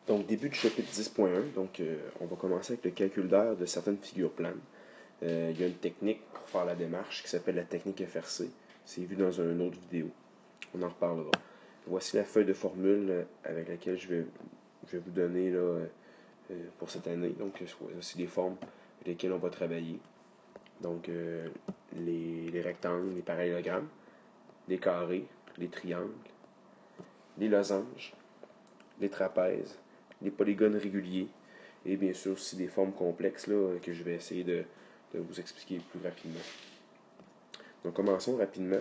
Donc, début du chapitre 10.1. Donc, on va commencer avec le calcul d'aire de certaines figures planes. Il y a une technique pour faire la démarche qui s'appelle la technique FRC. C'est vu dans une autre vidéo. On en reparlera. Voici la feuille de formule avec laquelle je vais vous donner là, pour cette année. Donc, voici les formes avec lesquelles on va travailler. Donc, les rectangles, les parallélogrammes, les carrés, les triangles, les losanges, les trapèzes, les polygones réguliers et bien sûr aussi des formes complexes là, que je vais essayer de vous expliquer plus rapidement. Donc commençons rapidement.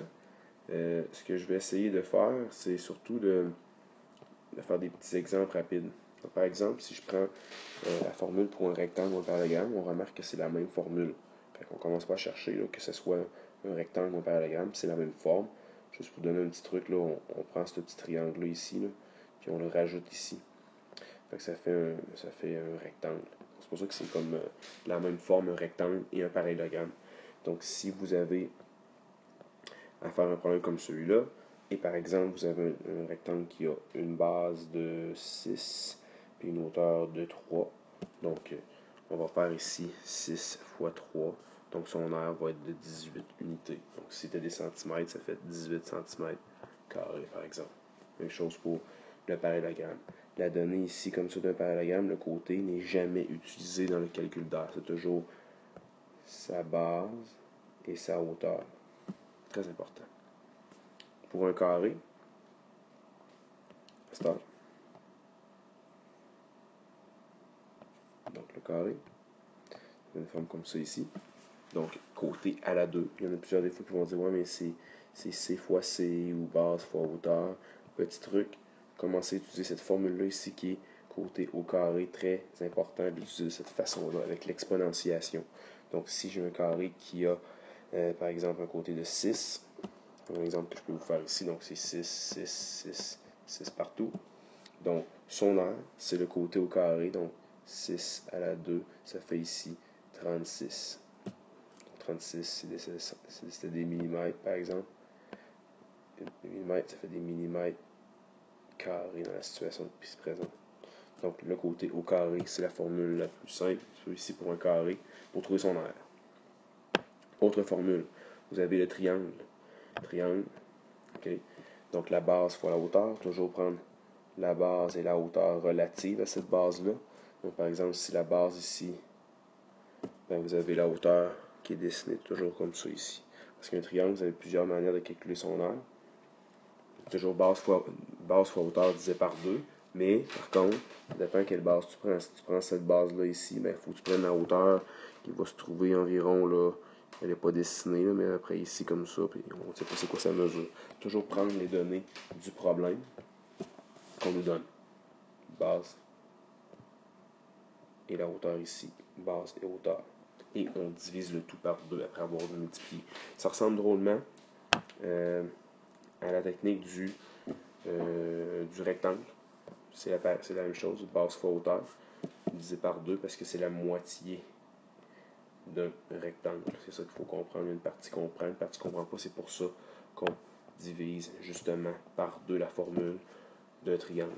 Ce que je vais essayer de faire, c'est surtout de faire des petits exemples rapides. Donc, par exemple, si je prends la formule pour un rectangle ou un parallélogramme, on remarque que c'est la même formule. On ne commence pas à chercher là, que ce soit un rectangle ou un parallélogramme, c'est la même forme. Juste pour donner un petit truc, là, on prend ce petit triangle-là ici, là, puis on le rajoute ici. Ça fait un rectangle. C'est pour ça que c'est comme la même forme, un rectangle et un parallélogramme. Donc, si vous avez à faire un problème comme celui-là, et par exemple, vous avez un rectangle qui a une base de 6 puis une hauteur de 3. Donc, on va faire ici 6 fois 3. Donc, son aire va être de 18 unités. Donc, si c'était des centimètres, ça fait 18 cm carrés, par exemple. Même chose pour le parallélogramme. La donnée ici, comme ça, d'un parallélogramme, le côté n'est jamais utilisé dans le calcul d'aire. C'est toujours sa base et sa hauteur. Très important. Pour un carré, donc le carré, une forme comme ça ici. Donc, côté à la 2. Il y en a plusieurs des fois qui vont dire, ouais, mais c'est C fois C ou base fois hauteur. Petit truc, commencez à utiliser cette formule-là ici qui est côté au carré, très important d'utiliser de cette façon-là avec l'exponentiation. Donc, si j'ai un carré qui a, par exemple, un côté de 6, un exemple que je peux vous faire ici, donc c'est 6, 6, 6, 6 partout. Donc, son aire, c'est le côté au carré, donc 6 à la 2, ça fait ici 36. 36, c'était des millimètres, par exemple. Des millimètres, ça fait des millimètres carrés dans la situation présente. Donc, le côté au carré, c'est la formule la plus simple, ici pour un carré, pour trouver son aire. Autre formule, vous avez le triangle. Triangle, ok. Donc, la base fois la hauteur, toujours prendre la base et la hauteur relative à cette base-là. Donc, par exemple, si la base ici, ben, vous avez la hauteur qui est dessinée toujours comme ça ici. Parce qu'un triangle, vous avez plusieurs manières de calculer son aire. Toujours base fois hauteur divisé par 2. Mais, par contre, ça dépend quelle base tu prends. Si tu prends cette base-là ici, il faut que tu prennes la hauteur qui va se trouver environ, là, elle n'est pas dessinée, là, mais après ici comme ça, puis on ne sait pas c'est quoi sa mesure. Toujours prendre les données du problème qu'on nous donne. Base et la hauteur ici, base et hauteur. Et on divise le tout par 2 après avoir multiplié. Ça ressemble drôlement à la technique du rectangle. C'est la même chose, base fois hauteur, divisé par 2 parce que c'est la moitié d'un rectangle. C'est ça qu'il faut comprendre. Une partie comprend, une partie ne comprend pas. C'est pour ça qu'on divise justement par 2 la formule d'un triangle.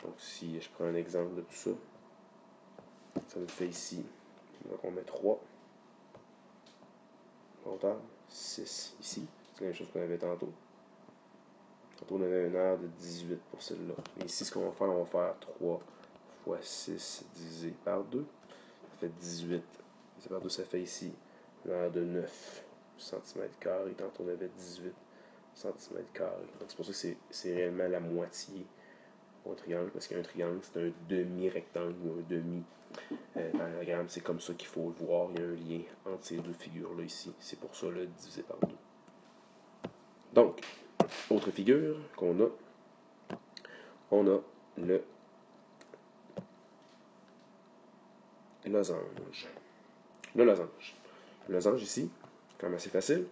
Donc si je prends un exemple de tout ça, ça me fait ici, donc on met 3, hauteur, 6 ici, c'est la même chose qu'on avait tantôt. Tantôt on avait une aire de 18 pour celle-là. Mais ici, ce qu'on va faire, on va faire 3 fois 6 divisé par 2. Ça fait 18. Divisé par 2, ça fait ici une aire de 9 cm². Tantôt on avait 18 cm². Donc c'est pour ça que c'est réellement la moitié au triangle, parce qu'un triangle, c'est un demi-rectangle ou un demi-parallélogramme. C'est comme ça qu'il faut le voir. Il y a un lien entre ces deux figures-là ici. C'est pour ça le divisé par 2. Donc, autre figure qu'on a, on a le losange. Le losange. Le losange ici, quand même assez facile.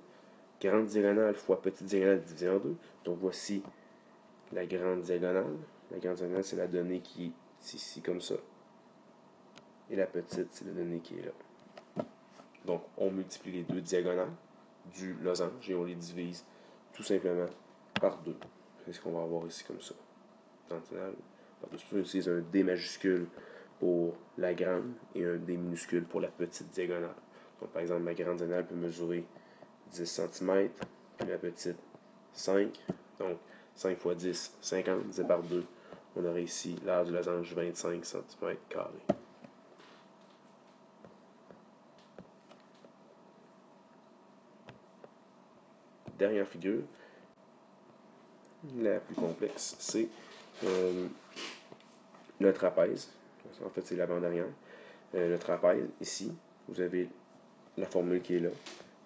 Grande diagonale fois petite diagonale divisée en 2. Donc voici la grande diagonale. La grande diagonale, c'est la donnée qui est ici comme ça. Et la petite, c'est la donnée qui est là. Donc on multiplie les deux diagonales du losange et on les divise tout simplement par 2. C'est ce qu'on va avoir ici comme ça. Diagonale Par-dessus, on utilise un D majuscule pour la grande et un D minuscule pour la petite diagonale. Donc, par exemple, la grande diagonale peut mesurer 10 cm, puis la petite 5. Donc, 5 fois 10, 50, divisé par 2. On aurait ici l'aire du losange 25 cm². Dernière figure, la plus complexe, c'est le trapèze. En fait, c'est l'avant-dernière. Le trapèze, ici, vous avez la formule qui est là.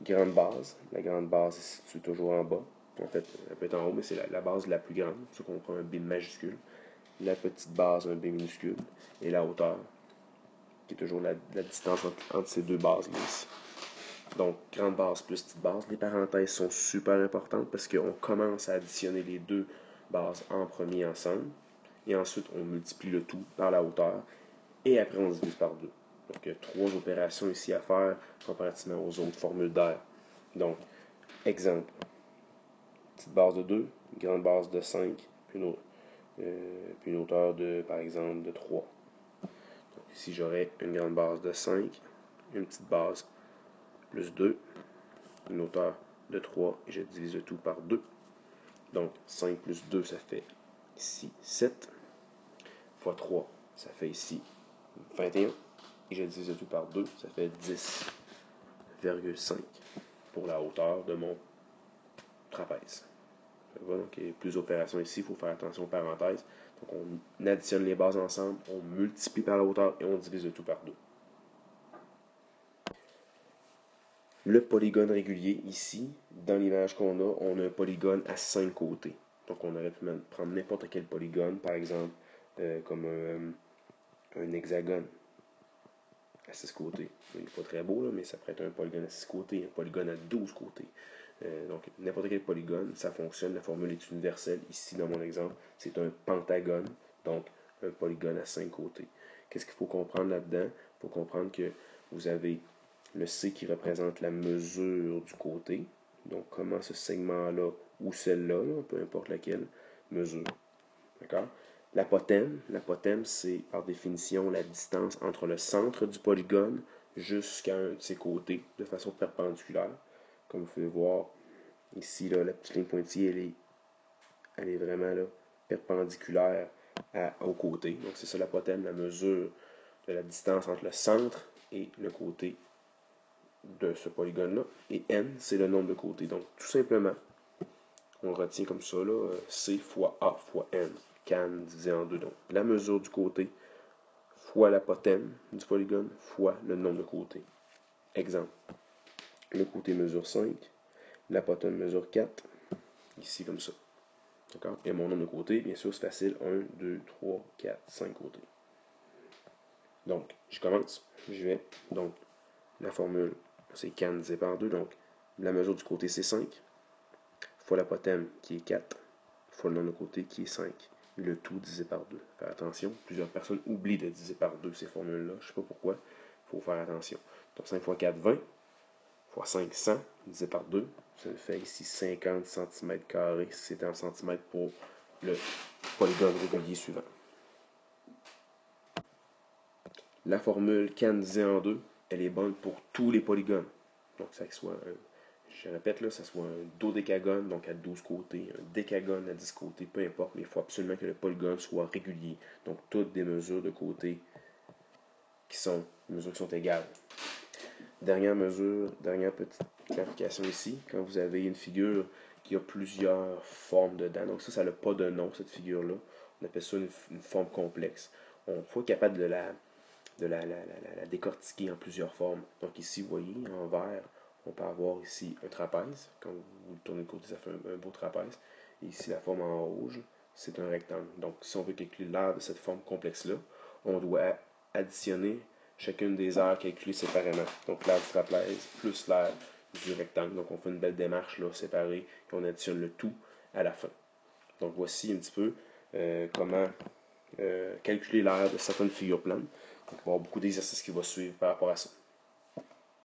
Grande base. La grande base est située toujours en bas. En fait, elle peut être en haut, mais c'est la base la plus grande. C'est qu'on prend un B majuscule. La petite base, un B minuscule. Et la hauteur, qui est toujours la distance entre ces deux bases-là ici. Donc, grande base plus petite base. Les parenthèses sont super importantes parce qu'on commence à additionner les deux bases en premier ensemble. Et ensuite, on multiplie le tout par la hauteur. Et après, on divise par 2. Donc, il y a 3 opérations ici à faire comparativement aux autres formules d'air. Donc, exemple. Petite base de 2, grande base de 5, puis une hauteur de, par exemple, de 3. Donc, ici, j'aurais une grande base de 5, une petite base plus 2, une hauteur de 3, et je divise le tout par 2. Donc, 5 plus 2, ça fait ici 7, fois 3, ça fait ici 21, et je divise le tout par 2, ça fait 10,5 pour la hauteur de mon trapèze. Donc, il y a plus d'opérations ici, il faut faire attention aux parenthèses. Donc, on additionne les bases ensemble, on multiplie par la hauteur et on divise le tout par 2. Le polygone régulier, ici, dans l'image qu'on a, on a un polygone à 5 côtés. Donc, on aurait pu prendre n'importe quel polygone, par exemple, comme un hexagone à 6 côtés. Il n'est pas très beau, là, mais ça pourrait être un polygone à 6 côtés, un polygone à 12 côtés. Donc, n'importe quel polygone, ça fonctionne. La formule est universelle. Ici, dans mon exemple, c'est un pentagone, donc un polygone à 5 côtés. Qu'est-ce qu'il faut comprendre là-dedans? Il faut comprendre que vous avez le C qui représente la mesure du côté. Donc, comment ce segment-là ou celle-là, peu importe laquelle, mesure. D'accord? L'apothème, c'est par définition la distance entre le centre du polygone jusqu'à un de ses côtés de façon perpendiculaire. Comme vous pouvez voir ici, là, la petite ligne pointillée, elle est vraiment là, perpendiculaire au côté. Donc c'est ça l'apothème, la mesure de la distance entre le centre et le côté de ce polygone-là. Et n, c'est le nombre de côtés. Donc tout simplement, on retient comme ça, là, C fois A fois n. Can divisé en 2. Donc la mesure du côté fois l'apothème du polygone fois le nombre de côtés. Exemple. Le côté mesure 5, l'apothème mesure 4, ici comme ça. D'accord? Et mon nombre de côtés, bien sûr, c'est facile. 1, 2, 3, 4, 5 côtés. Donc, je commence. Je vais. Donc, la formule, c'est can divisé par 2. Donc, la mesure du côté, c'est 5. Fois l'apothème, qui est 4. Fois le nombre de côtés, qui est 5. Le tout divisé par 2. Faire attention, plusieurs personnes oublient de diviser par 2 ces formules-là. Je ne sais pas pourquoi. Il faut faire attention. Donc, 5 fois 4, 20. Fois 5, 100. Divisé par 2. Ça me fait ici 50 cm². Si c'était en centimètres pour le polygone régulier suivant. La formule can divisé en 2, elle est bonne pour tous les polygones. Donc, ça soit je répète, là, ça soit un dodécagone, donc à 12 côtés, un décagone à 10 côtés, peu importe, mais il faut absolument que le polygone soit régulier. Donc, toutes des mesures de côté qui sont égales. Dernière mesure, dernière petite clarification ici, quand vous avez une figure qui a plusieurs formes dedans, donc ça n'a pas de nom, cette figure-là, on appelle ça une forme complexe. On faut être capable de la décortiquer en plusieurs formes. Donc ici, vous voyez, en vert, on peut avoir ici un trapèze. Quand vous le tournez de côté, ça fait un beau trapèze. Et ici, la forme en rouge, c'est un rectangle. Donc, si on veut calculer l'aire de cette forme complexe-là, on doit additionner chacune des aires calculées séparément. Donc, l'aire du trapèze plus l'aire du rectangle. Donc, on fait une belle démarche là, séparée et on additionne le tout à la fin. Donc, voici un petit peu comment calculer l'aire de certaines figures planes. Donc, il va y avoir beaucoup d'exercices qui vont suivre par rapport à ça.